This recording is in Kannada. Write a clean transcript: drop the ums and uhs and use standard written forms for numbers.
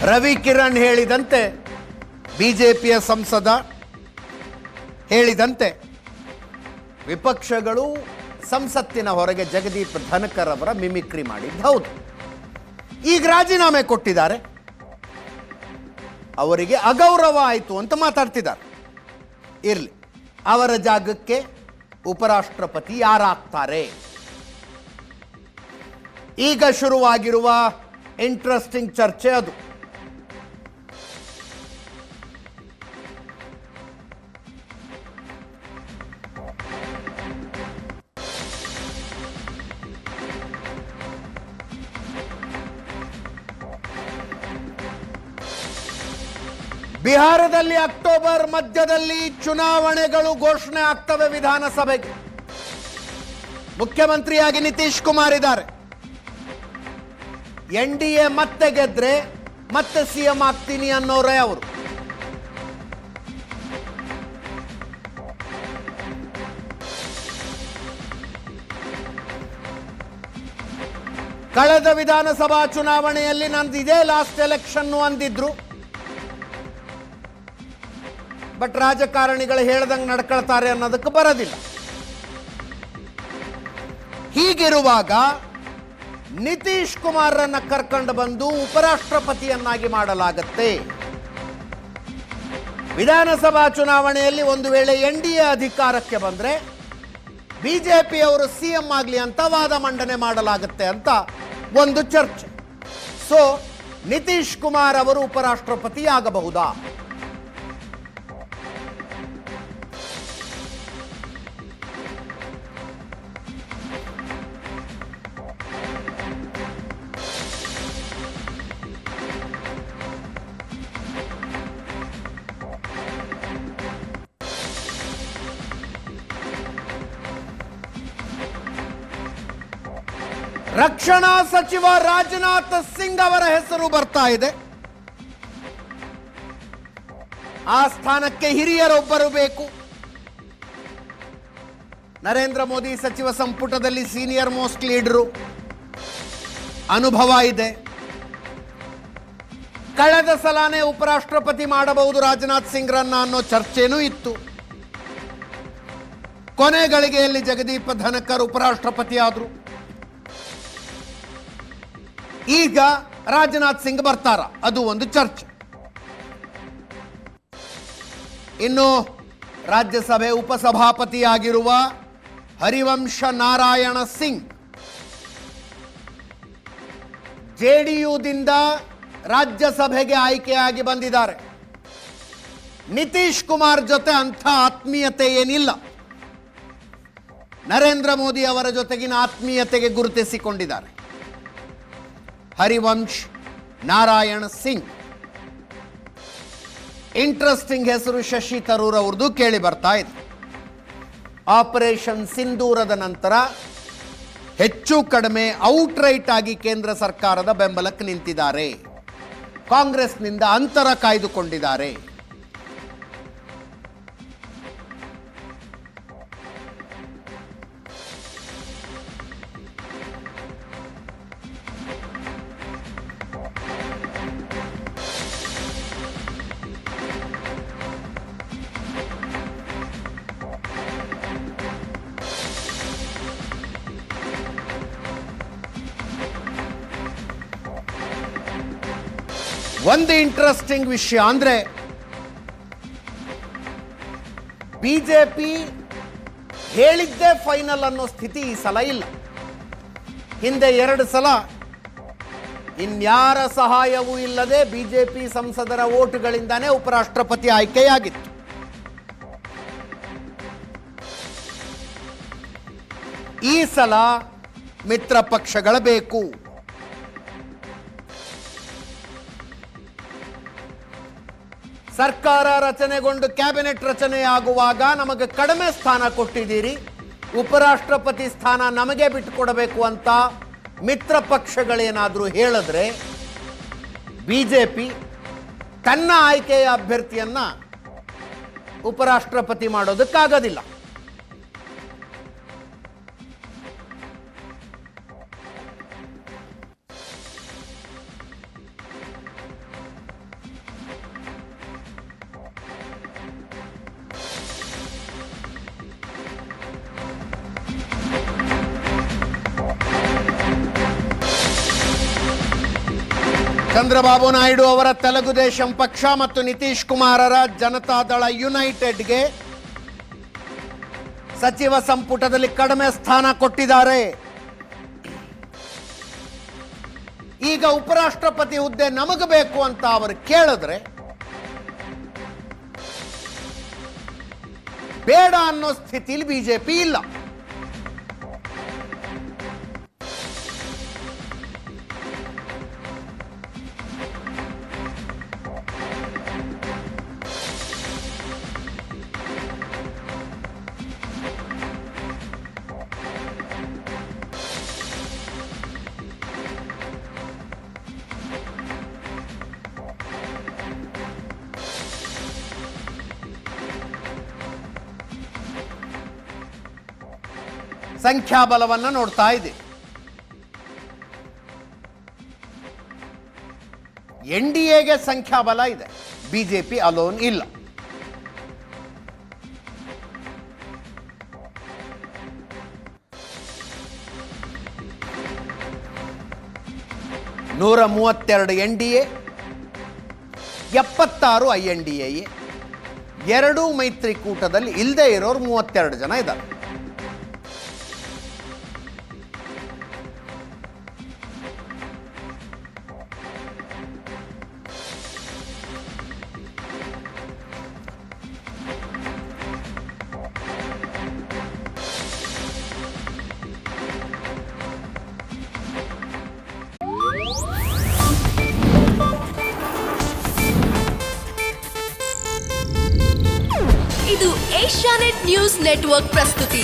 ರವಿ ಕಿರಣ್ ಹೇಳಿದಂತೆ, ಬಿಜೆಪಿಯ ಸಂಸದ ಹೇಳಿದಂತೆ, ವಿಪಕ್ಷಗಳು ಸಂಸತ್ತಿನ ಹೊರಗೆ ಜಗದೀಪ್ ಧನಕರ್ ಅವರ ಮಿಮಿಕ್ರಿ ಮಾಡಿದ್ದು ಹೌದು. ಈಗ ರಾಜೀನಾಮೆ ಕೊಟ್ಟಿದ್ದಾರೆ, ಅವರಿಗೆ ಅಗೌರವ ಆಯಿತು ಅಂತ ಮಾತಾಡ್ತಿದ್ದಾರೆ. ಇರಲಿ, ಅವರ ಜಾಗಕ್ಕೆ ಉಪರಾಷ್ಟ್ರಪತಿ ಯಾರಾಗ್ತಾರೆ? ಈಗ ಶುರುವಾಗಿರುವ ಇಂಟ್ರೆಸ್ಟಿಂಗ್ ಚರ್ಚೆ ಅದು. ಬಿಹಾರದಲ್ಲಿ ಅಕ್ಟೋಬರ್ ಮಧ್ಯದಲ್ಲಿ ಚುನಾವಣೆಗಳು ಘೋಷಣೆ ಆಗ್ತವೆ. ವಿಧಾನಸಭೆಗೆ ಮುಖ್ಯಮಂತ್ರಿಯಾಗಿ ನಿತೀಶ್ ಕುಮಾರ್ ಇದ್ದಾರೆ. NDA ಮತ್ತೆ ಗೆದ್ರೆ ಮತ್ತೆ ಸಿಎಂ ಆಗ್ತೀನಿ ಅನ್ನೋರೇ ಅವರು. ಕಳೆದ ವಿಧಾನಸಭಾ ಚುನಾವಣೆಯಲ್ಲಿ ನಂದು ಇದೇ ಲಾಸ್ಟ್ ಎಲೆಕ್ಷನ್ ಅಂದಿದ್ರು. ಬಟ್ ರಾಜಕಾರಣಿಗಳು ಹೇಳ್ದಂಗೆ ನಡ್ಕೊಳ್ತಾರೆ ಅನ್ನೋದಕ್ಕೆ ಬರೋದಿಲ್ಲ. ಹೀಗಿರುವಾಗ ನಿತೀಶ್ ಕುಮಾರನ್ನ ಕರ್ಕೊಂಡು ಬಂದು ಉಪರಾಷ್ಟ್ರಪತಿಯನ್ನಾಗಿ ಮಾಡಲಾಗತ್ತೆ. ವಿಧಾನಸಭಾ ಚುನಾವಣೆಯಲ್ಲಿ ಒಂದು ವೇಳೆ NDA ಅಧಿಕಾರಕ್ಕೆ ಬಂದ್ರೆ ಬಿಜೆಪಿಯವರು ಸಿಎಂ ಆಗಲಿ ಅಂತ ವಾದ ಮಂಡನೆ ಮಾಡಲಾಗುತ್ತೆ ಅಂತ ಒಂದು ಚರ್ಚೆ. ಸೊ ನಿತೀಶ್ ಕುಮಾರ್ ಅವರು ಉಪರಾಷ್ಟ್ರಪತಿ ಆಗಬಹುದಾ? ರಕ್ಷಣಾ ಸಚಿವ ರಾಜನಾಥ್ ಸಿಂಗ್ ಅವರ ಹೆಸರು ಬರ್ತಾ ಇದೆ. ಆ ಸ್ಥಾನಕ್ಕೆ ಹಿರಿಯರೊಬ್ಬರು ಬೇಕು. ನರೇಂದ್ರ ಮೋದಿ ಸಚಿವ ಸಂಪುಟದಲ್ಲಿ ಸೀನಿಯರ್ ಮೋಸ್ಟ್ ಲೀಡರು, ಅನುಭವ ಇದೆ. ಕಳೆದ ಸಲನೇ ಉಪರಾಷ್ಟ್ರಪತಿ ಮಾಡಬಹುದು ರಾಜನಾಥ್ ಸಿಂಗ್ರನ್ನ ಅನ್ನೋ ಚರ್ಚೆನೂ ಇತ್ತು. ಕೊನೆ ಗಳಿಗೆಯಲ್ಲಿ ಜಗದೀಪ್ ಧನಕರ್ ಉಪರಾಷ್ಟ್ರಪತಿ ಆದರು. ಈಗ ರಾಜನಾಥ್ ಸಿಂಗ್ ಬರ್ತಾರ, ಅದು ಒಂದು ಚರ್ಚೆ. ಇನ್ನು ರಾಜ್ಯಸಭೆ ಉಪಸಭಾಪತಿಯಾಗಿರುವ ಹರಿವಂಶ ನಾರಾಯಣ ಸಿಂಗ್ JDUದಿಂದ ರಾಜ್ಯಸಭೆಗೆ ಆಯ್ಕೆಯಾಗಿ ಬಂದಿದ್ದಾರೆ. ನಿತೀಶ್ ಕುಮಾರ್ ಜೊತೆ ಅಂಥ ಆತ್ಮೀಯತೆ ಏನಿಲ್ಲ. ನರೇಂದ್ರ ಮೋದಿ ಅವರ ಜೊತೆಗಿನ ಆತ್ಮೀಯತೆಗೆ ಗುರುತಿಸಿಕೊಂಡಿದ್ದಾರೆ. ಹರಿವಂಶ್ ನಾರಾಯಣ ಸಿಂಗ್. ಇಂಟ್ರೆಸ್ಟಿಂಗ್ ಹೆಸರು ಶಶಿ ತರೂರ್ ಅವ್ರದ್ದು ಕೇಳಿ ಬರ್ತಾ ಇದೆ. ಆಪರೇಷನ್ ಸಿಂಧೂರದ ನಂತರ ಹೆಚ್ಚು ಕಡಿಮೆ ಔಟ್ರೈಟ್ ಆಗಿ ಕೇಂದ್ರ ಸರ್ಕಾರದ ಬೆಂಬಲಕ್ಕೆ ನಿಂತಿದ್ದಾರೆ. ಕಾಂಗ್ರೆಸ್ನಿಂದ ಅಂತರ ಕಾಯ್ದುಕೊಂಡಿದ್ದಾರೆ. ಒಂದು ಇಂಟ್ರೆಸ್ಟಿಂಗ್ ವಿಷಯ ಅಂದ್ರೆ, ಬಿಜೆಪಿ ಹೇಳಿದ್ದೇ ಫೈನಲ್ ಅನ್ನೋ ಸ್ಥಿತಿ ಈ ಸಲ ಇಲ್ಲ. ಹಿಂದೆ 2 ಸಲ ಇನ್ಯಾರ ಸಹಾಯವೂ ಇಲ್ಲದೆ ಬಿಜೆಪಿ ಸಂಸದರ ವೋಟುಗಳಿಂದಾನೇ ಉಪರಾಷ್ಟ್ರಪತಿ ಆಯ್ಕೆಯಾಗಿತ್ತು. ಈ ಸಲ ಮಿತ್ರ ಪಕ್ಷಗಳ ಬೇಕು. ಸರ್ಕಾರ ರಚನೆಗೊಂಡು ಕ್ಯಾಬಿನೆಟ್ ರಚನೆಯಾಗುವಾಗ ನಮಗೆ ಕಡಿಮೆ ಸ್ಥಾನ ಕೊಟ್ಟಿದ್ದೀರಿ, ಉಪರಾಷ್ಟ್ರಪತಿ ಸ್ಥಾನ ನಮಗೆ ಬಿಟ್ಟುಕೊಡಬೇಕು ಅಂತ ಮಿತ್ರ ಪಕ್ಷಗಳೇನಾದರೂ ಹೇಳಿದ್ರೆ ಬಿಜೆಪಿ ತನ್ನ ಆಯ್ಕೆಯ ಅಭ್ಯರ್ಥಿಯನ್ನ ಉಪರಾಷ್ಟ್ರಪತಿ ಮಾಡೋದಕ್ಕಾಗೋದಿಲ್ಲ. ಚಂದ್ರಬಾಬು ನಾಯ್ಡು ಅವರ ತೆಲುಗು ದೇಶಂ ಪಕ್ಷ ಮತ್ತು ನಿತೀಶ್ ಕುಮಾರರ ಜನತಾದಳ ಯುನೈಟೆಡ್ಗೆ ಸಚಿವ ಸಂಪುಟದಲ್ಲಿ ಕಡಿಮೆ ಸ್ಥಾನ ಕೊಟ್ಟಿದ್ದಾರೆ. ಈಗ ಉಪರಾಷ್ಟ್ರಪತಿ ಹುದ್ದೆ ನಮಗೆ ಬೇಕು ಅಂತ ಅವರು ಕೇಳಿದ್ರೆ ಬೇಡ ಅನ್ನೋ ಸ್ಥಿತಿಲಿ ಬಿಜೆಪಿ ಇಲ್ಲ. ಸಂಖ್ಯಾಬಲವನ್ನು ನೋಡ್ತಾ ಇದೆ. ಎನ್ಡಿಎಗೆ ಸಂಖ್ಯಾಬಲ ಇದೆ, ಬಿಜೆಪಿ ಅಲೋನ್ ಇಲ್ಲ. ನೂರ 32 ಎನ್ಡಿಎ, 76 INDA. ಎರಡೂ ಮೈತ್ರಿಕೂಟದಲ್ಲಿ ಇಲ್ಲದೆ ಇರೋರು 32 ಜನ ಇದ್ದಾರೆ. ಇದು ಏಷ್ಯಾನೆಟ್ ನ್ಯೂಸ್ ನೆಟ್ವರ್ಕ್ ಪ್ರಸ್ತುತಿ.